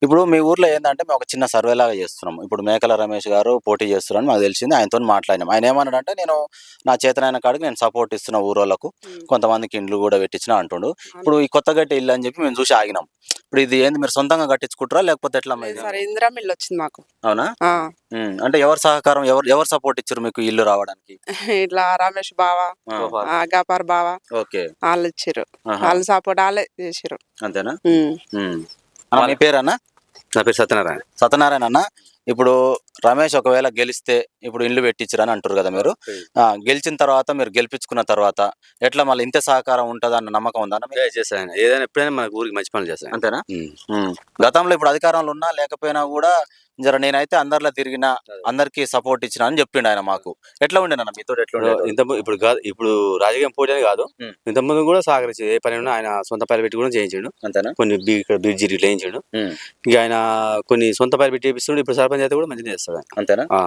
ఇప్పుడు మీ ఊర్లో ఏందంటే మేము ఒక చిన్న సర్వే లాగా చేస్తున్నాం. ఇప్పుడు మేకల రమేష్ గారు పోటీ చేస్తున్నారని మాకు తెలిసింది. ఆయనతోని మాట్లాడినాం. ఆయన ఏమన్నాడంటే, "నేను నా చేతనైన కాడికి నేను సపోర్ట్ ఇస్తున్నా ఊరోళ్ళకు. హ్మ్. కొంతమందికి ఇండ్లు గూడా పెట్టించిన" అంటుండు. అవును. ఇప్పుడు ఈ కొత్త గట్టే ఇల్లు అని చెప్పి మేము చూసి ఆగినాం. ఇప్పుడు ఇది ఏంది మీరు సొంతంగా కట్టించుకుంటారా? లేకపోతే ఎట్లమ్మా లేదు ఇది? సార్, ఇందిరమ్మ ఇల్లు వచ్చింది మాకు. అవునా? ఆ! అంటే ఎవరి సహకారం ఎవరు సపోర్ట్ ఇచ్చారు మీకు ఇల్లు రావడానికి? ఇట్లా రమేష్ బావ, ఆ! గఫార్ బావ ఓకే. ఆళ్ళిచ్చిర్రు. ఆహా! ఆళ్ళ సపోర్ట్ ఆళ్ళే చేసిర్రు. అంతేనా? హ్మ్. హ్మ్. అన్న మీ పేరన్నా? నా పేరు సత్యనారాయణ. సత్యనారాయణ అన్న. ఇప్పుడు రమేష్ ఒకవేళ గెలిస్తే ఇప్పుడు ఇల్లు పెట్టించిరని అంటుర్రు గదా మీరు. గెలిచిన తర్వాత మీరు గెలిపించుకున్న తర్వాత ఎట్లా మళ్ళీ ఇంతే సహకారం ఉంటదన్న నమ్మకం ఉందా అన్న మీకు? చేస్తాను. ఏదైనా ఎప్పుడైనా మన ఊరికి మంచి పనులు చేస్తాను. అంతేనా? హ్మ్. హ్మ్. గతంలో ఇప్పుడు అధికారంలో ఉన్నా లేకపోయినా గూడా నేనైతే అందరిలో తిరిగినా, అందరికీ సపోర్ట్ ఇచ్చినా అని చెప్పిండు ఆయన మాకు. ఎట్లా ఉండేనన్న మీతోటి ఇప్పుడు కాదు, ఇప్పుడు రాజకీయం పోటీ అని కాదు. హ్మ్. ఇంతకుముందు కూడా సహకరించి ఏ పని ఉన్నా ఆయన సొంత పని పెట్టి కూడా చేయించాడు. అంతేనా? కొన్ని బ్రిడ్జి వేయించాడు. హ్మ్. ఇక ఆయన కొన్ని సొంత పని పెట్టి చేపిస్తుండే. ఇప్పుడు సర్పంచ్ అయితే కూడా మంచిగా చేస్తాడు ఆయన. అంతేనా? ఆ.